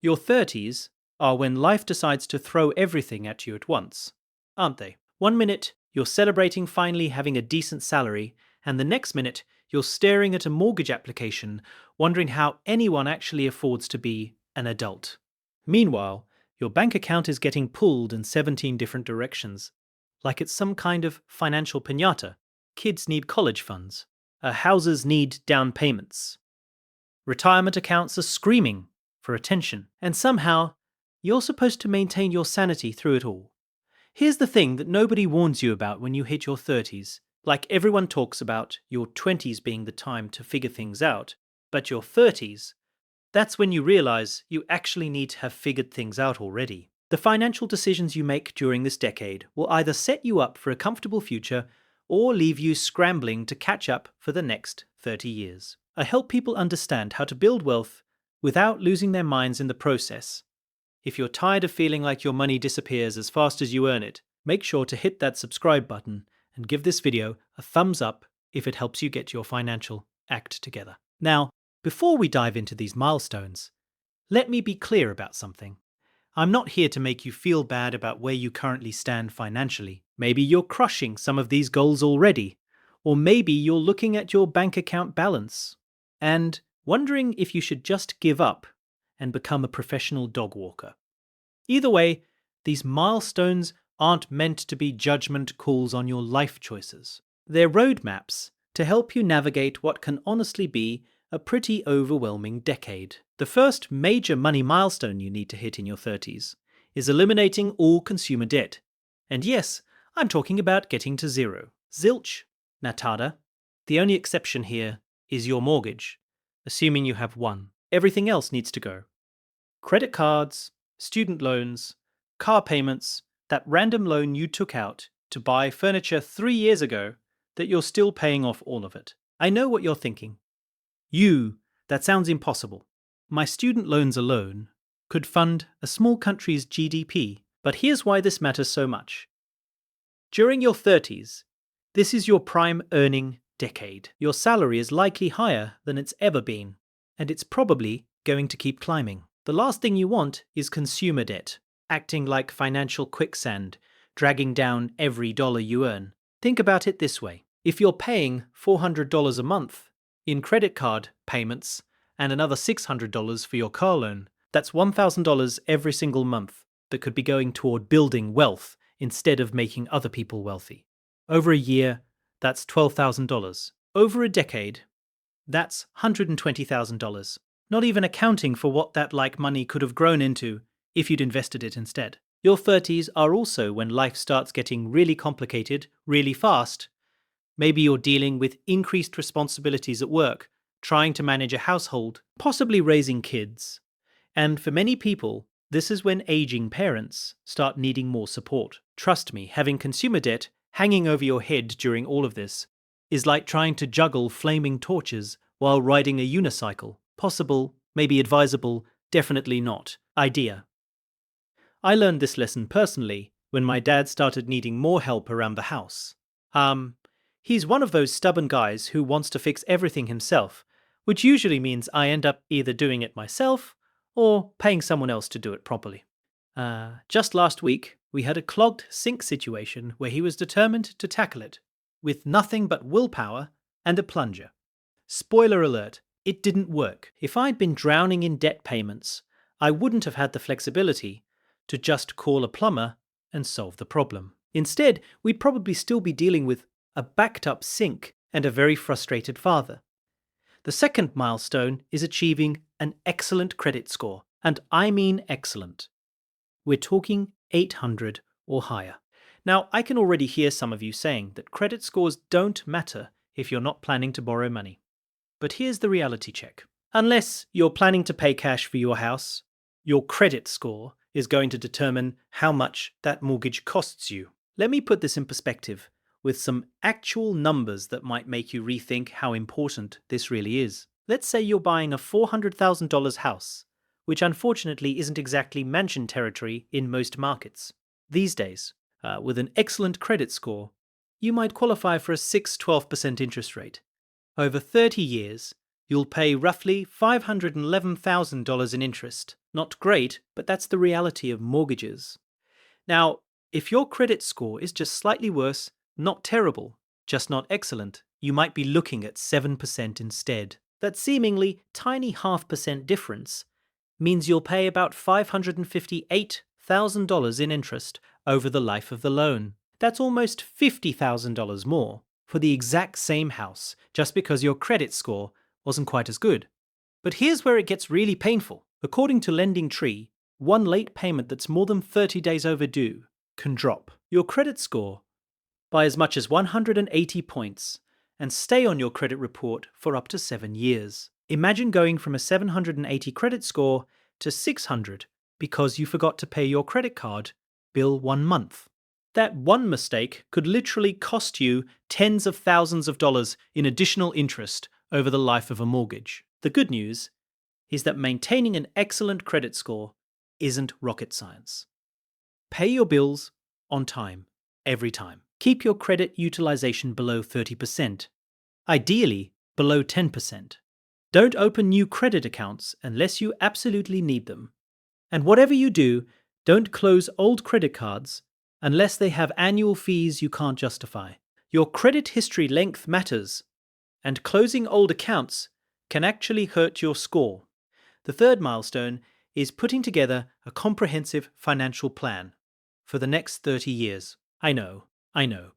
Your 30s are when life decides to throw everything at you at once, aren't they? One minute, you're celebrating finally having a decent salary, and the next minute, you're staring at a mortgage application, wondering how anyone actually affords to be an adult. Meanwhile, your bank account is getting pulled in 17 different directions, like it's some kind of financial piñata. Kids need college funds. Houses need down payments. Retirement accounts are screaming for attention. And somehow, you're supposed to maintain your sanity through it all. Here's the thing that nobody warns you about when you hit your 30s. Like everyone talks about your 20s being the time to figure things out, but your 30s, that's when you realize you actually need to have figured things out already. The financial decisions you make during this decade will either set you up for a comfortable future or leave you scrambling to catch up for the next 30 years. I help people understand how to build wealth without losing their minds in the process. If you're tired of feeling like your money disappears as fast as you earn it, make sure to hit that subscribe button and give this video a thumbs up if it helps you get your financial act together. Now, before we dive into these milestones, let me be clear about something. I'm not here to make you feel bad about where you currently stand financially. Maybe you're crushing some of these goals already, or maybe you're looking at your bank account balance and wondering if you should just give up and become a professional dog walker. Either way, these milestones aren't meant to be judgment calls on your life choices. They're roadmaps to help you navigate what can honestly be a pretty overwhelming decade. The first major money milestone you need to hit in your 30s is eliminating all consumer debt. And yes, I'm talking about getting to zero. Zilch, natada. The only exception here is your mortgage, assuming you have one. Everything else needs to go. Credit cards, student loans, car payments, that random loan you took out to buy furniture 3 years ago that you're still paying off all of it. I know what you're thinking. That sounds impossible. My student loans alone could fund a small country's GDP, but here's why this matters so much. During your 30s, this is your prime earning decade. Your salary is likely higher than it's ever been, and it's probably going to keep climbing. The last thing you want is consumer debt, acting like financial quicksand, dragging down every dollar you earn. Think about it this way. If you're paying $400 a month in credit card payments and another $600 for your car loan, that's $1,000 every single month that could be going toward building wealth instead of making other people wealthy. Over a year, that's $12,000. Over a decade, that's $120,000. Not even accounting for what that money could have grown into if you'd invested it instead. Your 30s are also when life starts getting really complicated, really fast. Maybe you're dealing with increased responsibilities at work, trying to manage a household, possibly raising kids. And for many people, this is when aging parents start needing more support. Trust me, having consumer debt hanging over your head during all of this is like trying to juggle flaming torches while riding a unicycle. Possible, maybe advisable, definitely not. Idea. I learned this lesson personally when my dad started needing more help around the house. He's one of those stubborn guys who wants to fix everything himself, which usually means I end up either doing it myself or paying someone else to do it properly. Just last week, we had a clogged sink situation where he was determined to tackle it with nothing but willpower and a plunger. Spoiler alert, it didn't work. If I'd been drowning in debt payments, I wouldn't have had the flexibility to just call a plumber and solve the problem. Instead, we'd probably still be dealing with a backed-up sink and a very frustrated father. The second milestone is achieving an excellent credit score, and I mean excellent. We're talking 800 or higher. Now, I can already hear some of you saying that credit scores don't matter if you're not planning to borrow money. But here's the reality check. Unless you're planning to pay cash for your house, your credit score is going to determine how much that mortgage costs you. Let me put this in perspective with some actual numbers that might make you rethink how important this really is. Let's say you're buying a $400,000 house, which unfortunately isn't exactly mansion territory in most markets. These days, with an excellent credit score, you might qualify for a 6-12% interest rate. Over 30 years, you'll pay roughly $511,000 in interest, Not great, but that's the reality of mortgages. Now, if your credit score is just slightly worse, not terrible, just not excellent, you might be looking at 7% instead. That seemingly tiny half% difference means you'll pay about $558,000 in interest over the life of the loan. That's almost $50,000 more for the exact same house just because your credit score wasn't quite as good. But here's where it gets really painful. According to LendingTree, one late payment that's more than 30 days overdue can drop your credit score by as much as 180 points and stay on your credit report for up to 7 years. Imagine going from a 780 credit score to 600 because you forgot to pay your credit card bill 1 month. That one mistake could literally cost you tens of thousands of dollars in additional interest over the life of a mortgage. The good news is that maintaining an excellent credit score isn't rocket science. Pay your bills on time, every time. Keep your credit utilization below 30%, ideally below 10%. Don't open new credit accounts unless you absolutely need them. And whatever you do, don't close old credit cards unless they have annual fees you can't justify. Your credit history length matters, and closing old accounts can actually hurt your score. The third milestone is putting together a comprehensive financial plan for the next 30 years. I know,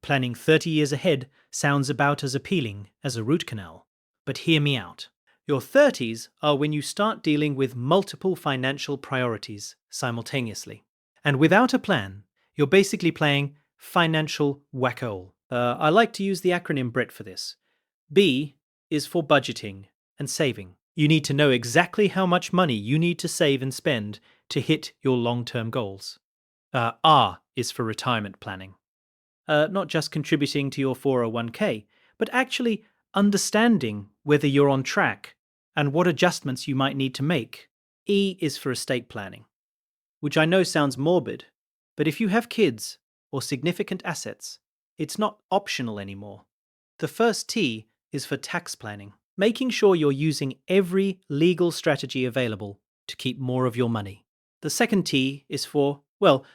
planning 30 years ahead sounds about as appealing as a root canal. But hear me out. Your 30s are when you start dealing with multiple financial priorities simultaneously. And without a plan, you're basically playing financial whack-a-mole. I like to use the acronym BRET for this. B is for budgeting and saving. You need to know exactly how much money you need to save and spend to hit your long-term goals. R is for retirement planning. Not just contributing to your 401k, but actually understanding whether you're on track and what adjustments you might need to make. E is for estate planning, which I know sounds morbid, but if you have kids or significant assets, it's not optional anymore. The first T is for tax planning, making sure you're using every legal strategy available to keep more of your money. The second T is for, well,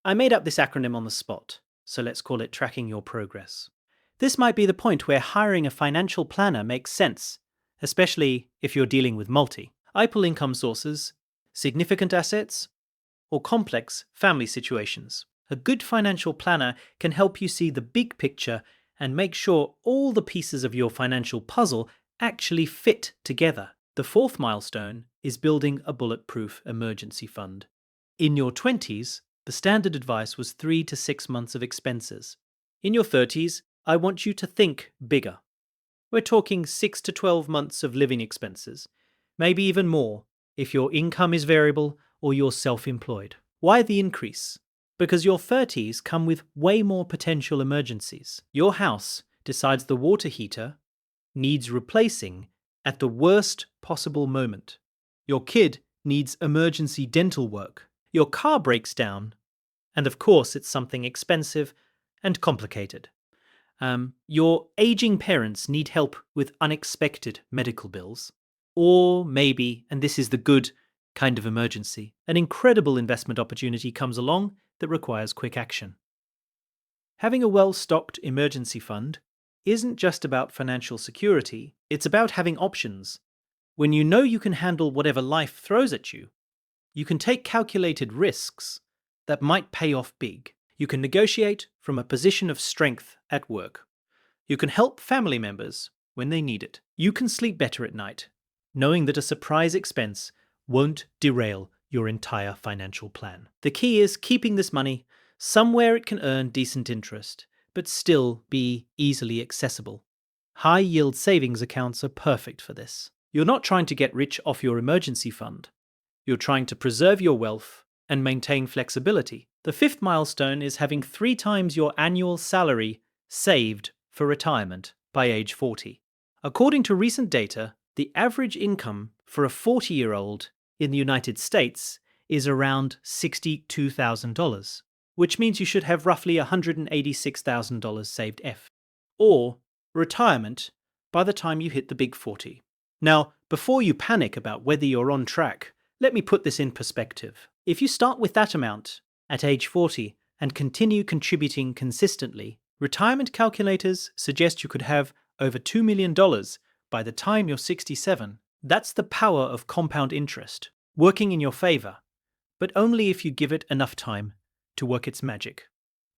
I made up this acronym on the spot, so let's call it tracking your progress. This might be the point where hiring a financial planner makes sense, especially if you're dealing with multiple income sources, significant assets, or complex family situations. A good financial planner can help you see the big picture and make sure all the pieces of your financial puzzle actually fit together. The fourth milestone is building a bulletproof emergency fund. In your 20s, the standard advice was 3 to 6 months of expenses. In your 30s, I want you to think bigger. We're talking 6 to 12 months of living expenses, maybe even more if your income is variable or you're self-employed. Why the increase? Because your 30s come with way more potential emergencies. Your house decides the water heater needs replacing at the worst possible moment. Your kid needs emergency dental work. Your car breaks down, and of course it's something expensive and complicated. Your aging parents need help with unexpected medical bills. Or maybe, and this is the good kind of emergency, an incredible investment opportunity comes along that requires quick action. Having a well-stocked emergency fund isn't just about financial security, it's about having options. When you know you can handle whatever life throws at you, you can take calculated risks that might pay off big. You can negotiate from a position of strength at work. You can help family members when they need it. You can sleep better at night, knowing that a surprise expense won't derail your entire financial plan. The key is keeping this money somewhere it can earn decent interest, but still be easily accessible. High-yield savings accounts are perfect for this. You're not trying to get rich off your emergency fund. You're trying to preserve your wealth and maintain flexibility. The fifth milestone is having 3 times your annual salary saved for retirement by age 40. According to recent data, the average income for a 40-year-old in the United States is around $62,000, which means you should have roughly $186,000 saved or retirement by the time you hit the big 40. Now, before you panic about whether you're on track, Let me put this in perspective. If you start with that amount at age 40 and continue contributing consistently, retirement calculators suggest you could have over $2 million by the time you're 67. That's the power of compound interest, working in your favor, but only if you give it enough time to work its magic.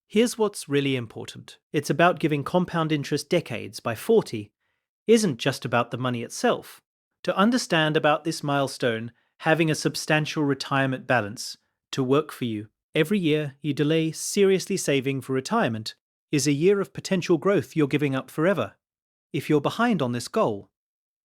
Here's what's really important. It's about giving compound interest decades by 40 isn't just about the money itself. To understand about this milestone, having a substantial retirement balance to work for you, every year you delay seriously saving for retirement is a year of potential growth you're giving up forever. If you're behind on this goal,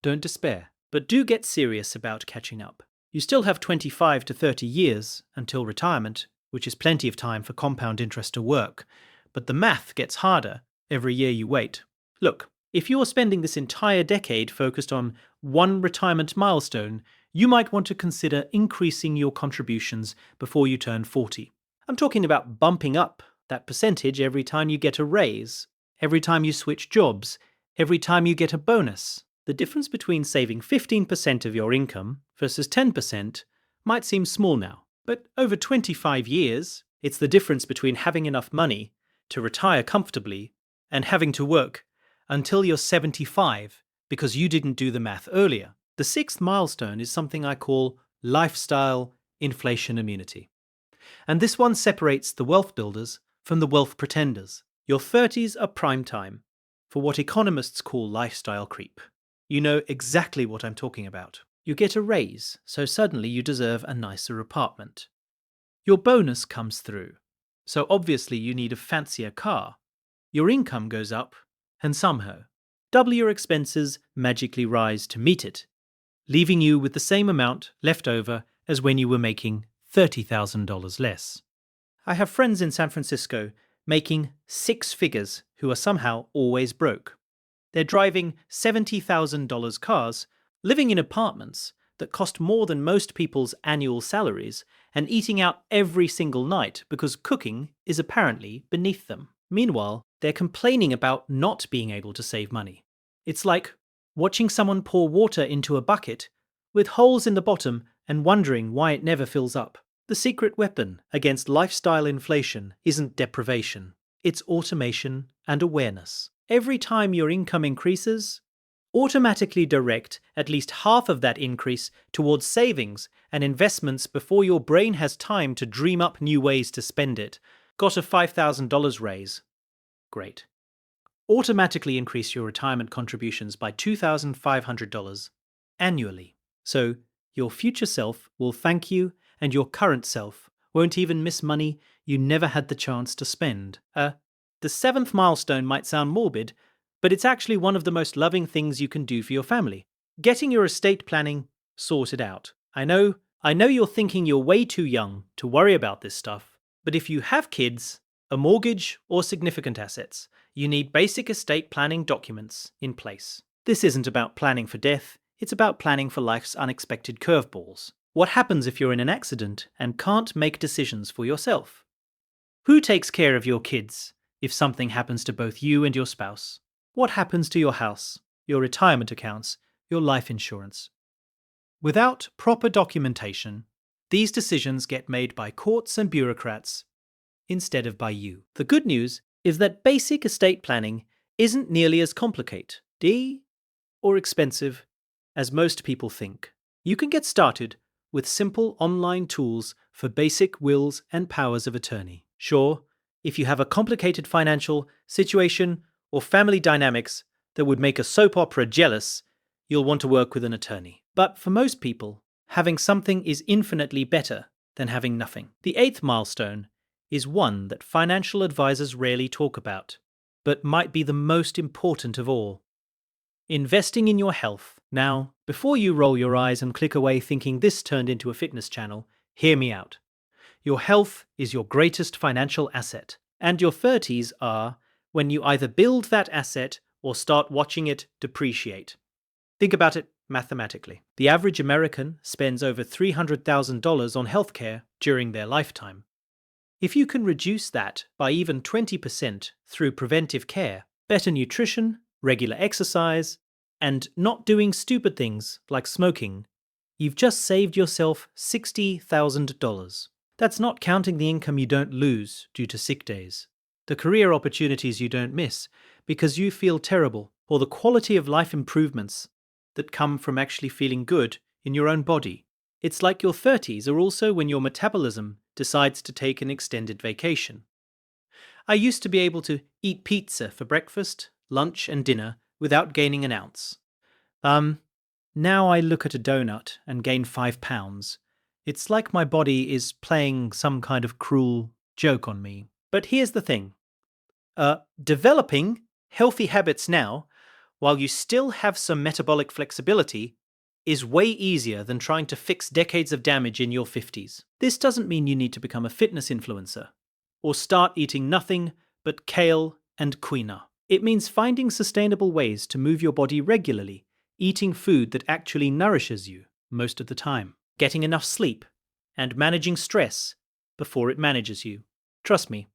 don't despair, but do get serious about catching up. You still have 25 to 30 years until retirement, which is plenty of time for compound interest to work, but the math gets harder every year you wait. Look, if you're spending this entire decade focused on one retirement milestone, you might want to consider increasing your contributions before you turn 40. I'm talking about bumping up that percentage every time you get a raise, every time you switch jobs, every time you get a bonus. The difference between saving 15% of your income versus 10% might seem small now, but over 25 years, it's the difference between having enough money to retire comfortably and having to work until you're 75 because you didn't do the math earlier. The sixth milestone is something I call lifestyle inflation immunity. And this one separates the wealth builders from the wealth pretenders. Your 30s are prime time for what economists call lifestyle creep. You know exactly what I'm talking about. You get a raise, so suddenly you deserve a nicer apartment. Your bonus comes through, so obviously you need a fancier car. Your income goes up, and somehow, double your expenses magically rise to meet it, leaving you with the same amount left over as when you were making $30,000 less. I have friends in San Francisco making six figures who are somehow always broke. They're driving $70,000 cars, living in apartments that cost more than most people's annual salaries, and eating out every single night because cooking is apparently beneath them. Meanwhile, they're complaining about not being able to save money. It's like watching someone pour water into a bucket with holes in the bottom and wondering why it never fills up. The secret weapon against lifestyle inflation isn't deprivation, it's automation and awareness. Every time your income increases, automatically direct at least half of that increase towards savings and investments before your brain has time to dream up new ways to spend it. Got a $5,000 raise? Great. Automatically increase your retirement contributions by $2,500 annually. So your future self will thank you and your current self won't even miss money you never had the chance to spend. The seventh milestone might sound morbid, but it's actually one of the most loving things you can do for your family. Getting your estate planning sorted out. I know you're thinking you're way too young to worry about this stuff, but if you have kids, a mortgage, or significant assets, you need basic estate planning documents in place. This isn't about planning for death, it's about planning for life's unexpected curveballs. What happens if you're in an accident and can't make decisions for yourself? Who takes care of your kids if something happens to both you and your spouse? What happens to your house, your retirement accounts, your life insurance? Without proper documentation, these decisions get made by courts and bureaucrats instead of by you. The good news is that basic estate planning isn't nearly as complicated or expensive as most people think. You can get started with simple online tools for basic wills and powers of attorney. Sure, if you have a complicated financial situation or family dynamics that would make a soap opera jealous, you'll want to work with an attorney. But for most people, having something is infinitely better than having nothing. The eighth milestone is one that financial advisors rarely talk about, but might be the most important of all. Investing in your health. Now, before you roll your eyes and click away thinking this turned into a fitness channel, hear me out. Your health is your greatest financial asset, and your 30s are when you either build that asset or start watching it depreciate. Think about it mathematically. The average American spends over $300,000 on healthcare during their lifetime. If you can reduce that by even 20% through preventive care, better nutrition, regular exercise, and not doing stupid things like smoking, you've just saved yourself $60,000. That's not counting the income you don't lose due to sick days, the career opportunities you don't miss because you feel terrible, or the quality of life improvements that come from actually feeling good in your own body. It's like your 30s are also when your metabolism decides to take an extended vacation. I used to be able to eat pizza for breakfast, lunch, and dinner without gaining an ounce. Now I look at a donut and gain 5 pounds. It's like my body is playing some kind of cruel joke on me. But here's the thing. Developing healthy habits now, while you still have some metabolic flexibility, is way easier than trying to fix decades of damage in your 50s. This doesn't mean you need to become a fitness influencer or start eating nothing but kale and quinoa. It means finding sustainable ways to move your body regularly, eating food that actually nourishes you most of the time, getting enough sleep, and managing stress before it manages you. Trust me,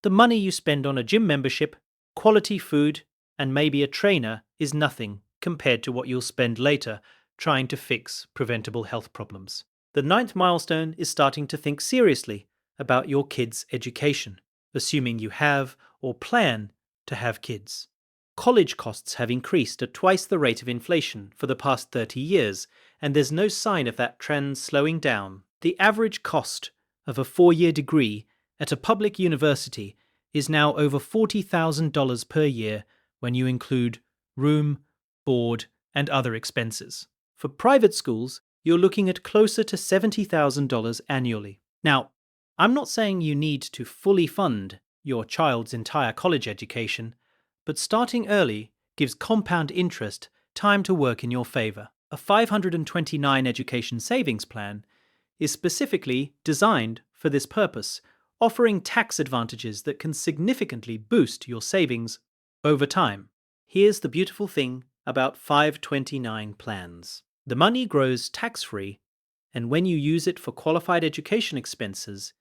the money you spend on a gym membership, quality food, and maybe a trainer is nothing compared to what you'll spend later trying to fix preventable health problems. The 9th milestone is starting to think seriously about your kids' education, assuming you have or plan to have kids. College costs have increased at twice the rate of inflation for the past 30 years, and there's no sign of that trend slowing down. The average cost of a 4-year degree at a public university is now over $40,000 per year when you include room, board, and other expenses. For private schools, you're looking at closer to $70,000 annually. Now, I'm not saying you need to fully fund your child's entire college education, but starting early gives compound interest time to work in your favor. A 529 education savings plan is specifically designed for this purpose, offering tax advantages that can significantly boost your savings over time. Here's the beautiful thing about 529 plans. The money grows tax-free, and when you use it for qualified education expenses,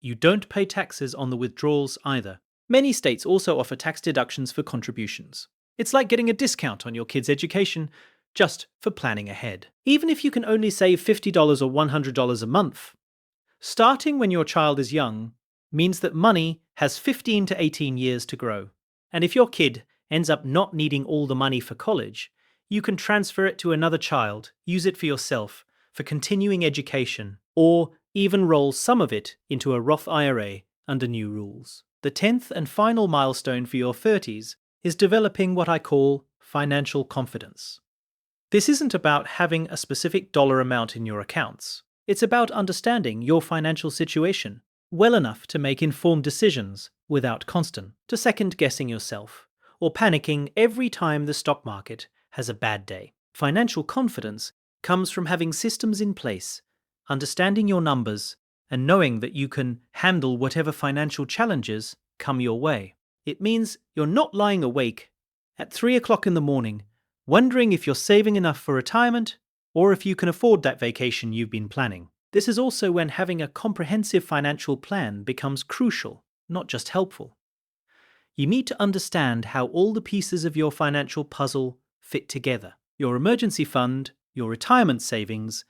you don't pay taxes on the withdrawals either. Many states also offer tax deductions for contributions. It's like getting a discount on your kid's education just for planning ahead. Even if you can only save $50 or $100 a month, starting when your child is young means that money has 15 to 18 years to grow. And if your kid ends up not needing all the money for college, you can transfer it to another child, use it for yourself, for continuing education, or even roll some of it into a Roth IRA under new rules. The 10th and final milestone for your 30s is developing what I call financial confidence. This isn't about having a specific dollar amount in your accounts. It's about understanding your financial situation well enough to make informed decisions without constant to second-guessing yourself or panicking every time the stock market has a bad day. Financial confidence comes from having systems in place, understanding your numbers, and knowing that you can handle whatever financial challenges come your way. It means you're not lying awake at 3 o'clock in the morning, wondering if you're saving enough for retirement or if you can afford that vacation you've been planning. This is also when having a comprehensive financial plan becomes crucial, not just helpful. You need to understand how all the pieces of your financial puzzle fit together. Your emergency fund, your retirement savings,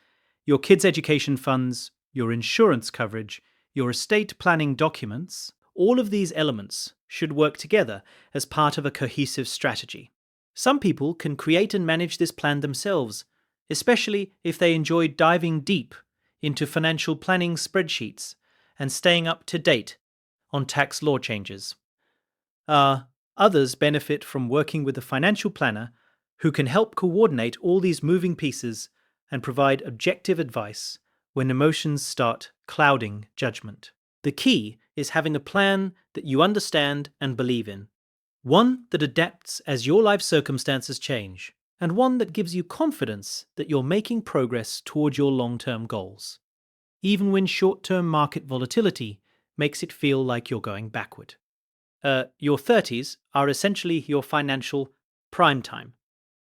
your kids' education funds, your insurance coverage, your estate planning documents, all of these elements should work together as part of a cohesive strategy. Some people can create and manage this plan themselves, especially if they enjoy diving deep into financial planning spreadsheets and staying up to date on tax law changes. Others benefit from working with a financial planner who can help coordinate all these moving pieces and provide objective advice when emotions start clouding judgment. The key is having a plan that you understand and believe in, one that adapts as your life circumstances change, and one that gives you confidence that you're making progress toward your long-term goals, even when short-term market volatility makes it feel like you're going backward. Your 30s are essentially your financial prime time.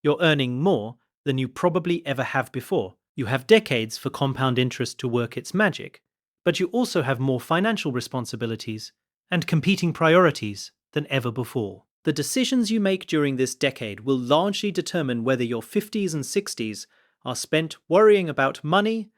You're earning more than you probably ever have before. You have decades for compound interest to work its magic, but you also have more financial responsibilities and competing priorities than ever before. The decisions you make during this decade will largely determine whether your 50s and 60s are spent worrying about money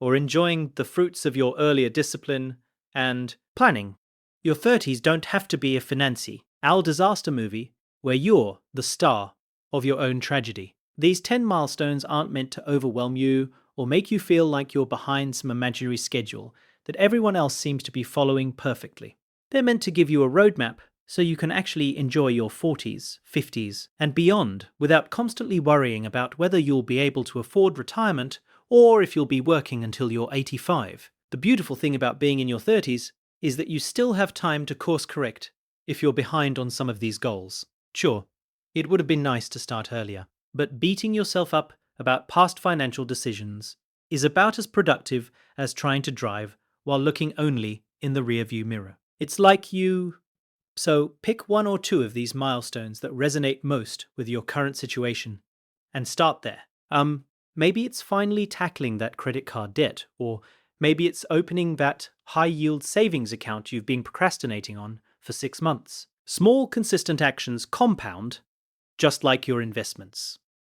or enjoying the fruits of your earlier discipline and planning. Your 30s don't have to be a Financy, Al disaster movie where you're the star of your own tragedy. These 10 milestones aren't meant to overwhelm you or make you feel like you're behind some imaginary schedule that everyone else seems to be following perfectly. They're meant to give you a roadmap so you can actually enjoy your 40s, 50s, and beyond without constantly worrying about whether you'll be able to afford retirement or if you'll be working until you're 85. The beautiful thing about being in your 30s is that you still have time to course correct if you're behind on some of these goals. Sure, it would have been nice to start earlier, but beating yourself up about past financial decisions is about as productive as trying to drive while looking only in the rearview mirror. It's like So pick one or two of these milestones that resonate most with your current situation and start there. Maybe it's finally tackling that credit card debt, or maybe it's opening that high-yield savings account you've been procrastinating on for 6 months. Small, consistent actions compound, just like your investments.